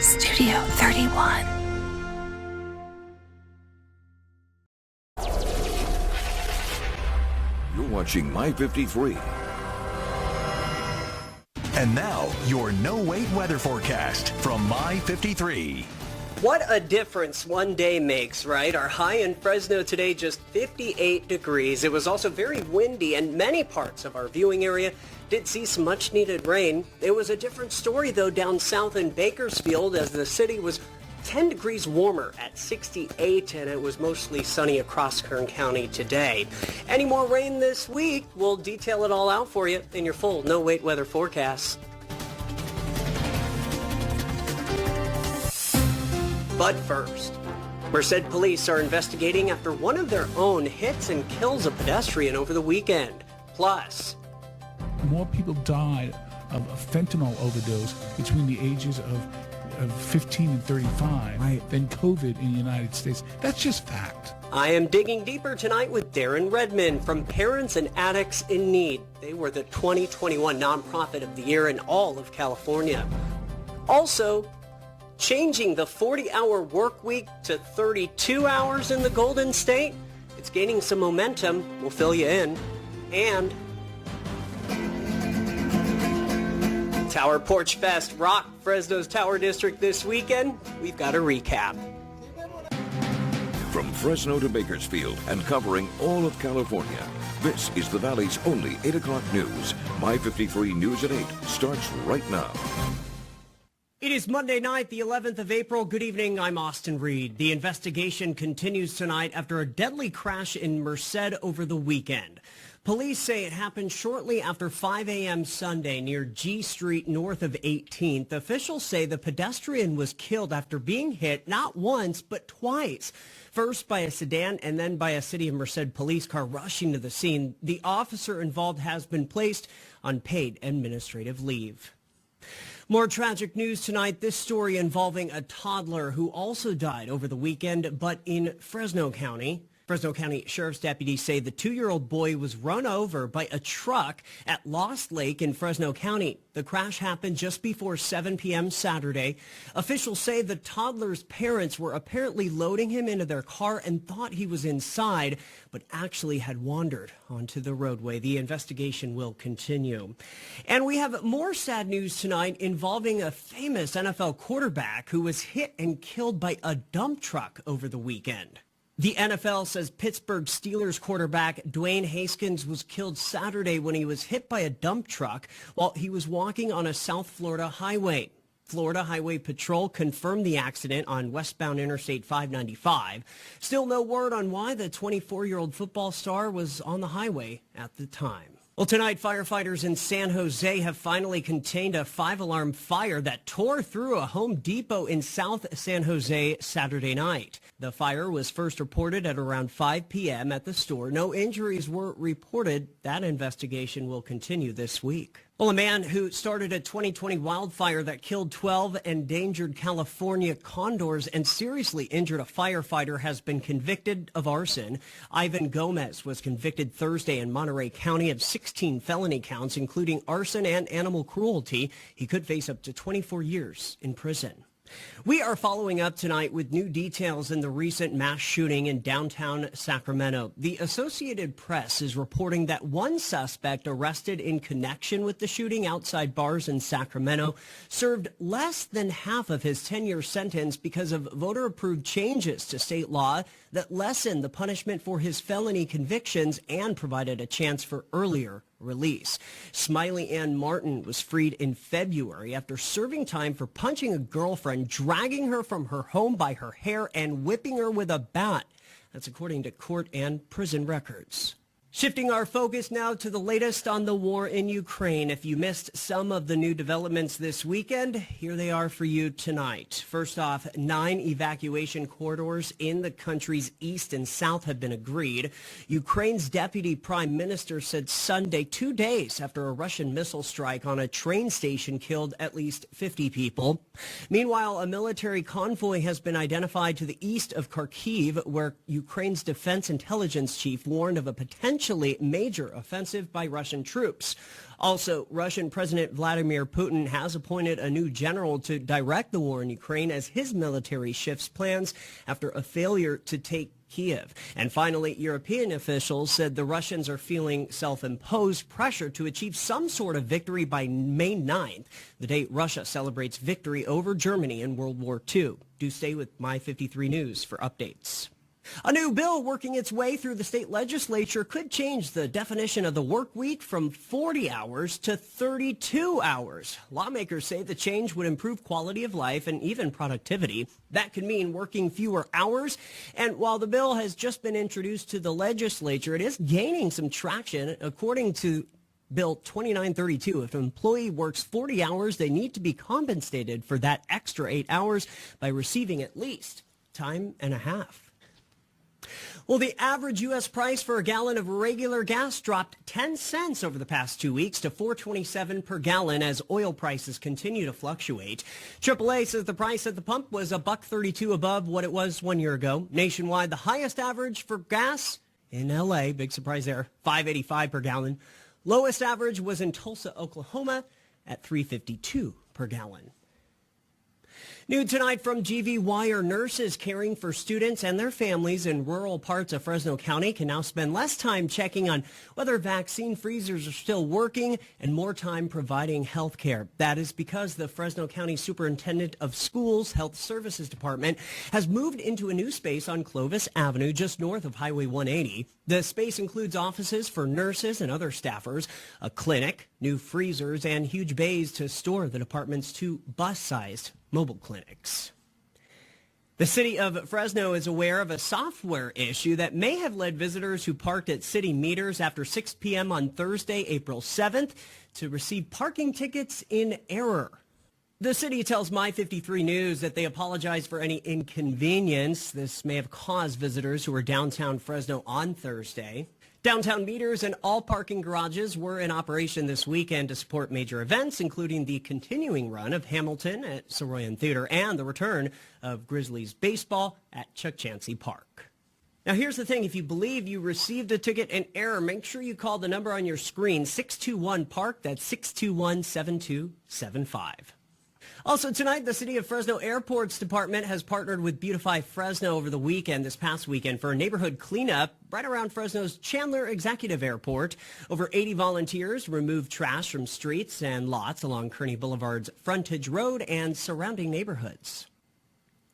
Studio 31. You're watching My 53. And now, your no-wait weather forecast from My 53. What a difference one day makes, right? Our high in Fresno today, just 58 degrees. It was also very windy, and many parts of our viewing area did see some much-needed rain. It was a different story, though, down south in Bakersfield, as the city was 10 degrees warmer at 68, and it was mostly sunny across Kern County today. Any more rain this week? We'll detail it all out for you in your full no-wait weather forecast. But first, Merced police are investigating after one of their own hits and kills a pedestrian over the weekend. Plus, more people died of a fentanyl overdose between the ages of 15 and 35 than COVID in the United States. That's just fact. I am digging deeper tonight with Darren Redmond from Parents and Addicts in Need. They were the 2021 Nonprofit of the Year in all of California. Also, changing the 40-hour work week to 32 hours in the Golden State. It's gaining some momentum. We'll fill you in. And Tower Porch Fest rocked Fresno's Tower District this weekend. We've got a recap. From Fresno to Bakersfield and covering all of California, this is the Valley's only 8 o'clock news. My 53 News at 8 starts right now. It is Monday night, the 11th of April. Good evening, I'm Austin Reed. The investigation continues tonight after a deadly crash in Merced over the weekend. Police say it happened shortly after 5 a.m. Sunday near G Street north of 18th. Officials say the pedestrian was killed after being hit not once but twice. First by a sedan and then by a City of Merced police car rushing to the scene. The officer involved has been placed on paid administrative leave. More tragic news tonight. This story involving a toddler who also died over the weekend, but in Fresno County. Fresno County Sheriff's deputies say the 2-year-old boy was run over by a truck at Lost Lake in Fresno County. The crash happened just before 7 p.m. Saturday. Officials say the toddler's parents were apparently loading him into their car and thought he was inside, but actually had wandered onto the roadway. The investigation will continue. And we have more sad news tonight involving a famous NFL quarterback who was hit and killed by a dump truck over the weekend. The NFL says Pittsburgh Steelers quarterback Dwayne Haskins was killed Saturday when he was hit by a dump truck while he was walking on a South Florida highway. Florida Highway Patrol confirmed the accident on westbound Interstate 595. Still no word on why the 24-year-old football star was on the highway at the time. Well, tonight, firefighters in San Jose have finally contained a 5-alarm fire that tore through a Home Depot in South San Jose Saturday night. The fire was first reported at around 5 p.m. at the store. No injuries were reported. That investigation will continue this week. Well, a man who started a 2020 wildfire that killed 12 endangered California condors and seriously injured a firefighter has been convicted of arson. Ivan Gomez was convicted Thursday in Monterey County of 16 felony counts, including arson and animal cruelty. He could face up to 24 years in prison. We are following up tonight with new details in the recent mass shooting in downtown Sacramento. The Associated Press is reporting that one suspect arrested in connection with the shooting outside bars in Sacramento served less than half of his 10-year sentence because of voter-approved changes to state law that lessened the punishment for his felony convictions and provided a chance for earlier release. Smiley Ann Martin was freed in February after serving time for punching a girlfriend, dragging her from her home by her hair, and whipping her with a bat. That's according to court and prison records. Shifting our focus now to the latest on the war in Ukraine. If you missed some of the new developments this weekend, here they are for you tonight. First off, 9 evacuation corridors in the country's east and south have been agreed. Ukraine's deputy prime minister said Sunday, 2 days after a Russian missile strike on a train station killed at least 50 people. Meanwhile, a military convoy has been identified to the east of Kharkiv, where Ukraine's defense intelligence chief warned of a potential potentially major offensive by Russian troops. Also, Russian President Vladimir Putin has appointed a new general to direct the war in Ukraine as his military shifts plans after a failure to take Kiev. And finally, European officials said the Russians are feeling self-imposed pressure to achieve some sort of victory by May 9th, the date Russia celebrates victory over Germany in World War II. Do stay with My 53 News for updates. A new bill working its way through the state legislature could change the definition of the work week from 40 hours to 32 hours. Lawmakers say the change would improve quality of life and even productivity. That could mean working fewer hours. And while the bill has just been introduced to the legislature, it is gaining some traction. According to Bill 2932, if an employee works 40 hours, they need to be compensated for that extra 8 hours by receiving at least time and a half. Well, the average U.S. price for a gallon of regular gas dropped 10 cents over the past 2 weeks to $4.27 per gallon as oil prices continue to fluctuate. AAA says the price at the pump was $1.32 above what it was 1 year ago. Nationwide, the highest average for gas in L.A., big surprise there, $5.85 per gallon. Lowest average was in Tulsa, Oklahoma at $3.52 per gallon. New tonight from GV Wire, nurses caring for students and their families in rural parts of Fresno County can now spend less time checking on whether vaccine freezers are still working and more time providing health care. That is because the Fresno County Superintendent of Schools Health Services Department has moved into a new space on Clovis Avenue just north of Highway 180. The space includes offices for nurses and other staffers, a clinic, new freezers, and huge bays to store the department's 2 bus-sized mobile clinics. The city of Fresno is aware of a software issue that may have led visitors who parked at city meters after 6 p.m. on Thursday, April 7th, to receive parking tickets in error. The city tells My 53 News that they apologize for any inconvenience this may have caused visitors who were downtown Fresno on Thursday. Downtown meters and all parking garages were in operation this weekend to support major events, including the continuing run of Hamilton at Soroyan Theater and the return of Grizzlies baseball at Chuck Chansey Park. Now, here's the thing. If you believe you received a ticket in error, make sure you call the number on your screen, 621-PARK. That's 621-7275. Also tonight, the City of Fresno Airports Department has partnered with Beautify Fresno over the weekend, this past weekend, for a neighborhood cleanup right around Fresno's Chandler Executive Airport. Over 80 volunteers removed trash from streets and lots along Kearney Boulevard's Frontage Road and surrounding neighborhoods.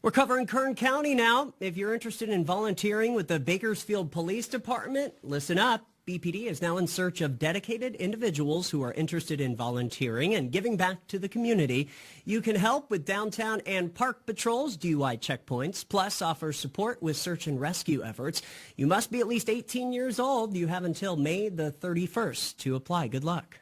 We're covering Kern County now. If you're interested in volunteering with the Bakersfield Police Department, listen up. BPD is now in search of dedicated individuals who are interested in volunteering and giving back to the community. You can help with downtown and park patrols, DUI checkpoints, plus offer support with search and rescue efforts. You must be at least 18 years old. You have until May the 31st to apply. Good luck.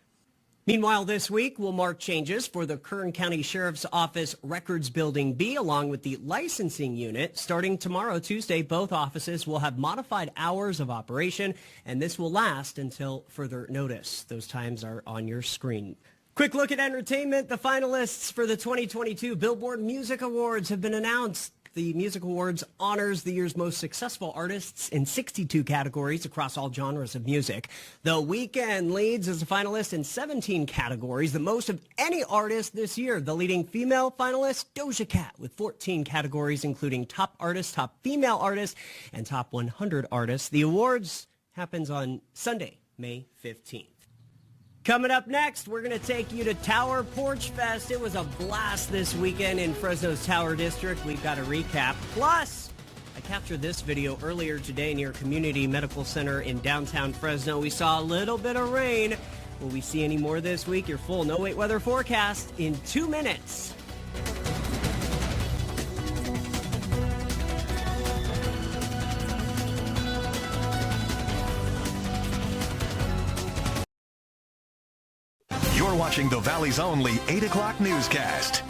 Meanwhile, this week will mark changes for the Kern County Sheriff's Office Records Building B, along with the licensing unit. Starting tomorrow, Tuesday, both offices will have modified hours of operation, and this will last until further notice. Those times are on your screen. Quick look at entertainment. The finalists for the 2022 Billboard Music Awards have been announced. The Music Awards honors the year's most successful artists in 62 categories across all genres of music. The Weeknd leads as a finalist in 17 categories, the most of any artist this year. The leading female finalist, Doja Cat, with 14 categories, including Top Artist, Top Female Artist, and Top 100 Artists. The awards happens on Sunday, May 15th. Coming up next, we're going to take you to Tower Porch Fest. It was a blast this weekend in Fresno's Tower District. We've got a recap. Plus, I captured this video earlier today near Community Medical Center in downtown Fresno. We saw a little bit of rain. Will we see any more this week? Your full no-wait weather forecast in 2 minutes. You're watching the Valley's only 8 o'clock newscast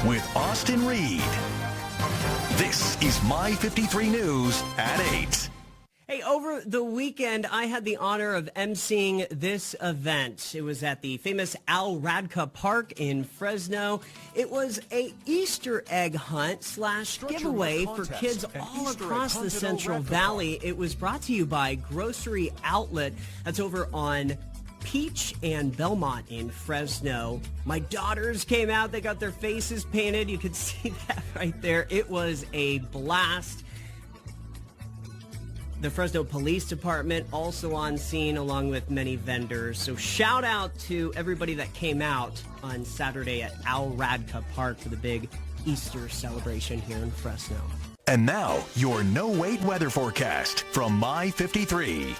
with Austin Reed. This is My 53 News at 8. Hey, over the weekend, I had the honor of emceeing this event. It was at the famous Al Radka Park in Fresno. It was a Easter egg hunt / giveaway for kids all across the Central Valley. It was brought to you by Grocery Outlet. That's over on Peach and Belmont in Fresno. My daughters came out. They got their faces painted. You could see that right there. It was a blast. The Fresno Police Department also on scene along with many vendors. So shout out to everybody that came out on Saturday at Al Radka Park for the big Easter celebration here in Fresno. And now, your no-wait weather forecast from My 53.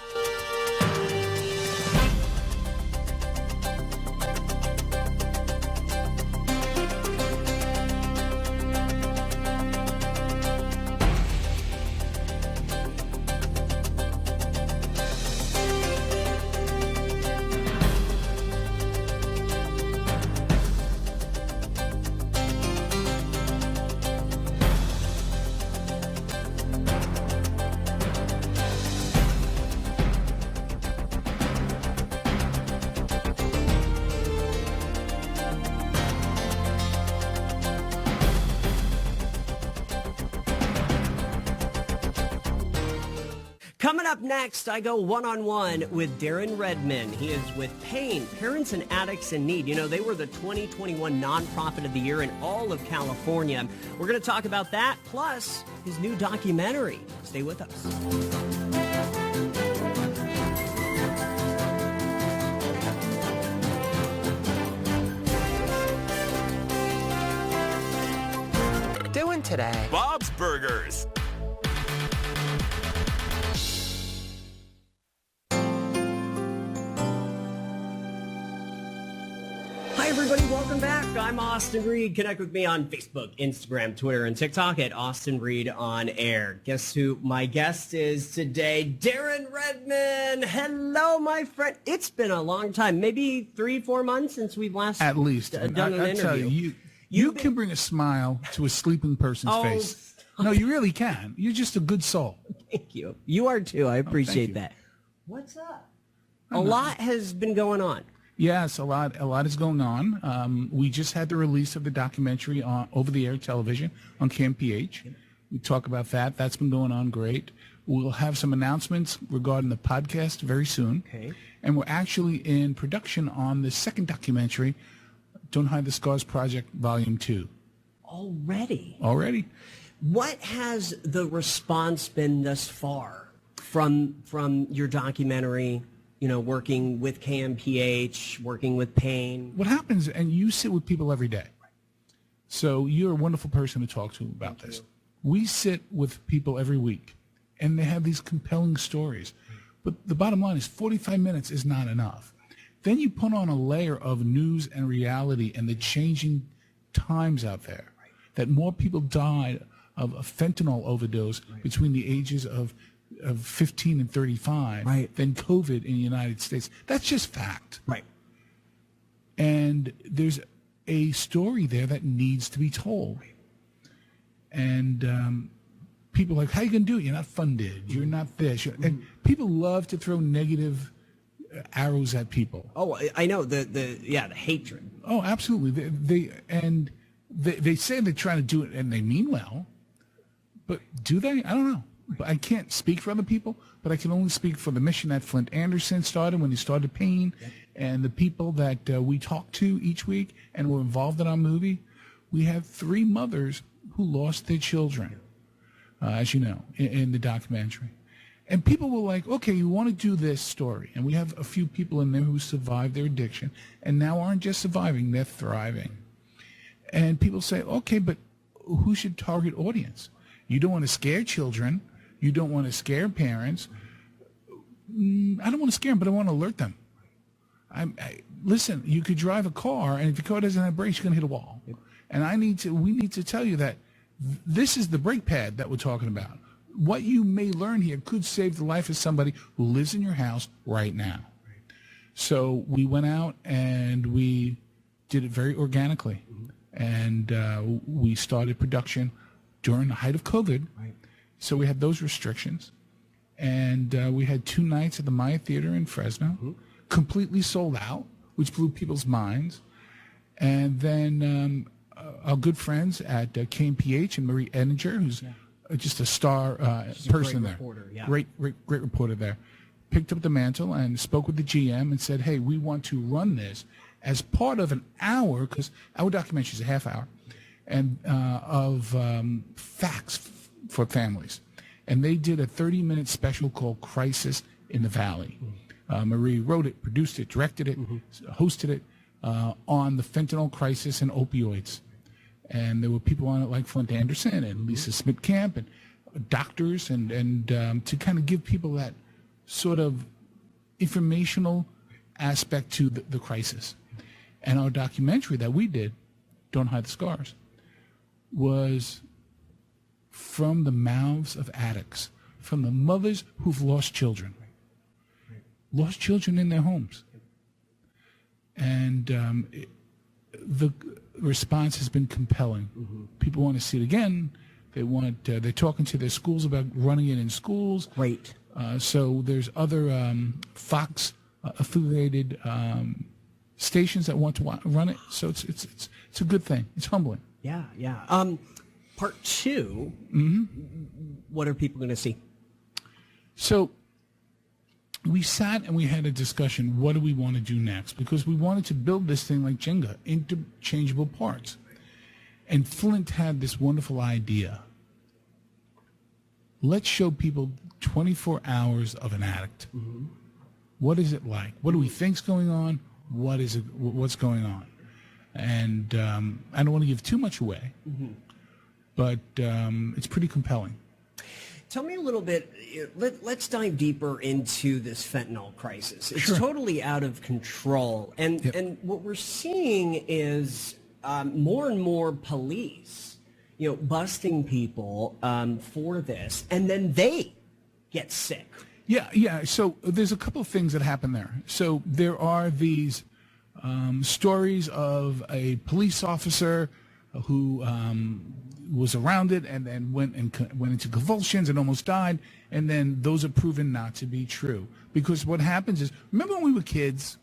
Coming up next, I go one-on-one with Darren Redmond. He is with PAIN, Parents and Addicts in Need. You know, they were the 2021 Nonprofit of the Year in all of California. We're going to talk about that, plus his new documentary. Stay with us. Doing today. Bob's Burgers. Hi, everybody. Welcome back. I'm Austin Reed. Connect with me on Facebook, Instagram, Twitter, and TikTok at Austin Reed on Air. Guess who my guest is today? Darren Redmond. Hello, my friend. It's been a long time, maybe 3-4 months since we've last At least. done an I interview. tell you can bring a smile to a sleeping person's Oh, face. No, you really can. You're just a good soul. Thank you. You are too. I appreciate you. that. What's up? A lot has been going on. Yes, a lot is going on. We just had the release of the documentary on over-the-air television on KMPH. We talk about that. That's been going on great. We'll have some announcements regarding the podcast very soon. Okay. And we're actually in production on the second documentary, Don't Hide the Scars Project, Volume 2. Already? What has the response been thus far from your documentary? You know, working with KMPH, working with PAIN. What happens, and you sit with people every day. So you're a wonderful person to talk to about this. We sit with people every week, and they have these compelling stories. But the bottom line is 45 minutes is not enough. Then you put on a layer of news and reality and the changing times out there, that more people died of a fentanyl overdose between the ages of 15 and 35 than COVID in the United States. That's just fact. Right. And there's a story there that needs to be told. And people are like, how are you going to do it? You're not funded. You're not this. And people love to throw negative arrows at people. Oh, I know. The hatred. Oh, absolutely. They say they're trying to do it and they mean well. But do they? I don't know. I can't speak for other people, but I can only speak for the mission that Flint Anderson started when he started PAIN, and the people that we talk to each week and were involved in our movie. We have 3 mothers who lost their children, as you know, in the documentary. And people were like, okay, you want to do this story. And we have a few people in there who survived their addiction and now aren't just surviving, they're thriving. And people say, okay, but who should target audience? You don't want to scare children. You don't want to scare parents. I don't want to scare them, but I want to alert them. Listen, you could drive a car, and if your car doesn't have brakes, you're going to hit a wall. Yep. And we need to tell you that this is the brake pad that we're talking about. What you may learn here could save the life of somebody who lives in your house right now. So we went out and we did it very organically. And we started production during the height of COVID. So we had those restrictions. And we had 2 nights at the Maya Theater in Fresno, completely sold out, which blew people's minds. And then our good friends at KMPH and Marie Edinger, who's just a star person there. Reporter, yeah. Great reporter there. Picked up the mantle and spoke with the GM and said, hey, we want to run this as part of an hour, because our documentary is a half hour, and of facts for families. And they did a 30-minute special called Crisis in the Valley. Marie wrote it, produced it, directed it, hosted it on the fentanyl crisis and opioids. And there were people on it like Flint Anderson and Lisa Smith-Camp and doctors and to kind of give people that sort of informational aspect to the crisis. And our documentary that we did, Don't Hide the Scars, was from the mouths of addicts, from the mothers who've lost children in their homes. And the response has been compelling. People want to see it again. They want. They're talking to their schools about running it in schools. Great. So there's other Fox affiliated stations that want to run it. So it's a good thing. It's humbling. Yeah. Part 2. What are people going to see? So we sat and we had a discussion. What do we want to do next? Because we wanted to build this thing like Jenga, interchangeable parts. And Flint had this wonderful idea. Let's show people 24 hours of an addict. What is it like? What do we think's going on? What's going on? And I don't want to give too much away, but it's pretty compelling. Tell me a little bit, let's dive deeper into this fentanyl crisis. It's Sure. totally out of control. And what we're seeing is more and more police, busting people for this, and then they get sick. Yeah. So there's a couple of things that happen there. So there are these stories of a police officer who was around it and then went into convulsions and almost died, and then those are proven not to be true. Because what happens is, remember when we were kids?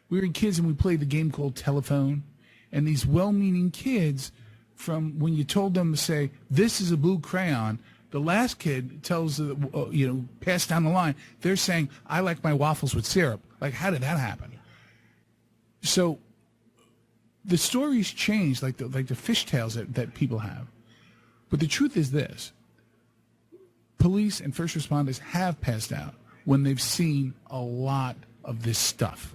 We were kids and we played the game called Telephone, and these well-meaning kids, from when you told them to say, this is a blue crayon, the last kid tells, pass down the line, they're saying, I like my waffles with syrup. Like, how did that happen? So the stories change, like the fishtails that people have. But the truth is this. Police and first responders have passed out when they've seen a lot of this stuff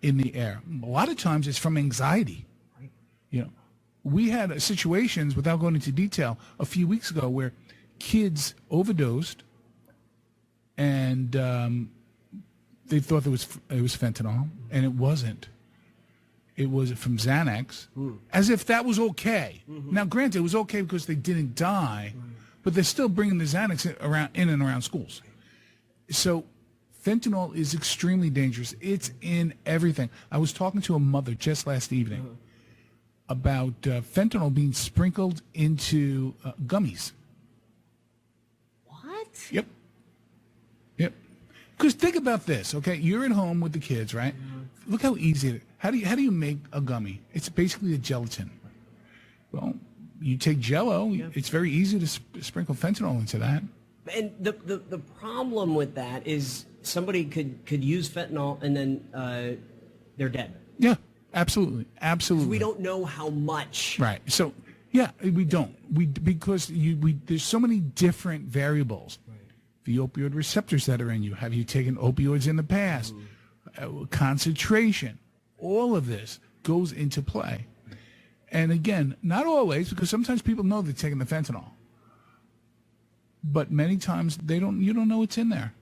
in the air. A lot of times it's from anxiety. We had situations, without going into detail, a few weeks ago where kids overdosed and they thought it was fentanyl, and it wasn't. It was from Xanax, as if that was okay. Now, granted, it was okay because they didn't die, but they're still bringing the Xanax in and around schools. So fentanyl is extremely dangerous. It's in everything. I was talking to a mother just last evening about fentanyl being sprinkled into gummies. What? Yep. Because think about this, okay? You're at home with the kids, right? Look how easy it is. How do you make a gummy? It's basically a gelatin. Well, you take Jell-O. It's very easy to sprinkle fentanyl into that. And the problem with that is somebody could use fentanyl and then they're dead. Yeah, absolutely. We don't know how much. Right. So, yeah, we don't. Because there's so many different variables. The opioid receptors that are in you. Have you taken opioids in the past? Concentration. All of this goes into play. And again, not always, because sometimes people know they're taking the fentanyl. But many times you don't know what's in there.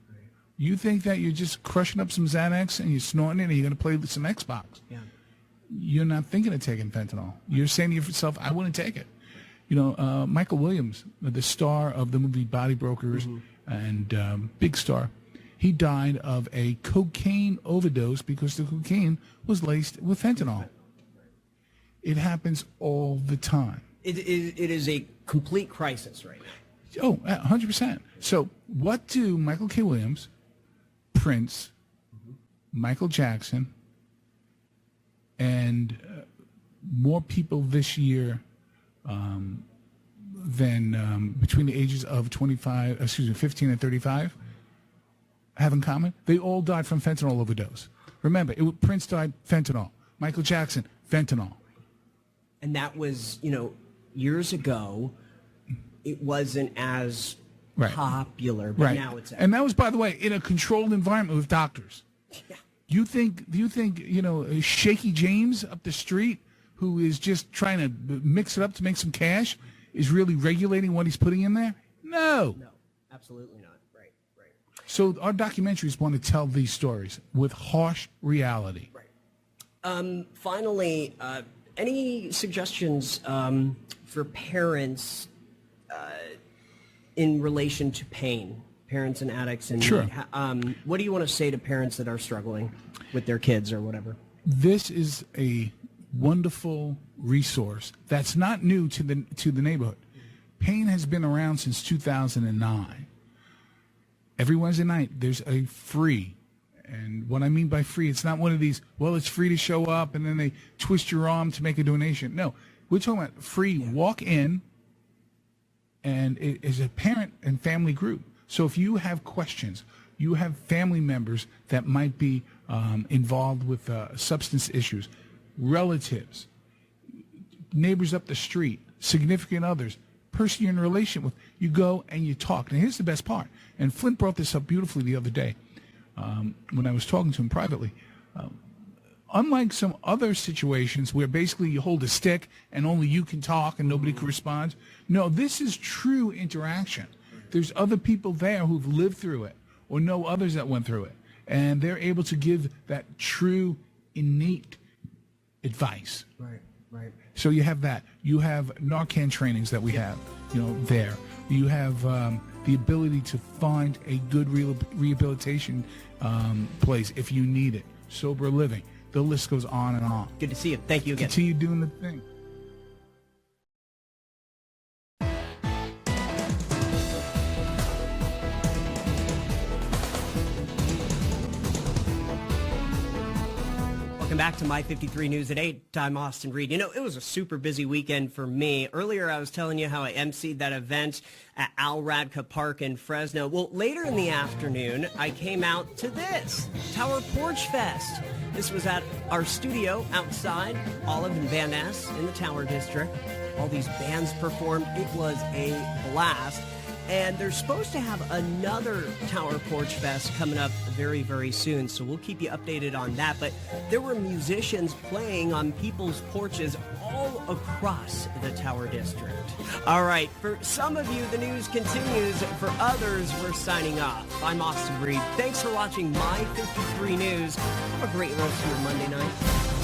You think that you're just crushing up some Xanax and you're snorting it and you're going to play with some Xbox. Yeah. You're not thinking of taking fentanyl. You're saying to yourself, I wouldn't take it. Michael Williams, the star of the movie Body Brokers, and big star, he died of a cocaine overdose because the cocaine was laced with fentanyl. It happens all the time. It is a complete crisis right now. Oh, 100%. So what do Michael K. Williams, Prince, Michael Jackson, and more people this year than between the ages of 15 and 35 have in common? They all died from fentanyl overdose. Remember, Prince died fentanyl. Michael Jackson, fentanyl. And that was, years ago, it wasn't as popular, but now it's... And that was, by the way, in a controlled environment with doctors. Yeah. Do you think, Shaky James up the street, who is just trying to mix it up to make some cash, is really regulating what he's putting in there? No. No, absolutely not. Right. So our documentaries want to tell these stories with harsh reality. Right. Finally, any suggestions for parents in relation to pain? Parents and addicts in Sure. need. What do you want to say to parents that are struggling with their kids or whatever? This is a wonderful resource that's not new to the neighborhood. Pain has been around since 2009. Every Wednesday night, there's a free, and what I mean by free, it's not one of these, well, it's free to show up, and then they twist your arm to make a donation. No, we're talking about free. Walk in, and it is a parent and family group. So if you have questions, you have family members that might be involved with substance issues, relatives, neighbors up the street, significant others, person you're in a relation with, you go and you talk. Now, here's the best part. And Flint brought this up beautifully the other day when I was talking to him privately. Unlike some other situations where basically you hold a stick and only you can talk and nobody can respond, no, this is true interaction. There's other people there who've lived through it or know others that went through it, and they're able to give that true, innate advice. Right. So you have that. You have Narcan trainings that we have, there. You have the ability to find a good rehabilitation place if you need it. Sober living. The list goes on and on. Good to see you. Thank you again. Continue doing the thing. Welcome back to My 53 News at 8. I'm Austin Reed. It was a super busy weekend for me. Earlier, I was telling you how I emceed that event at Al Radka Park in Fresno. Well, later in the afternoon, I came out to this, Tower Porch Fest. This was at our studio outside, Olive and Van Ness in the Tower District. All these bands performed. It was a blast. And they're supposed to have another Tower Porch Fest coming up very, very soon, so we'll keep you updated on that. But there were musicians playing on people's porches all across the Tower District. All right, for some of you, the news continues. For others, we're signing off. I'm Austin Reed. Thanks for watching My 53 News. Have a great rest of your Monday night.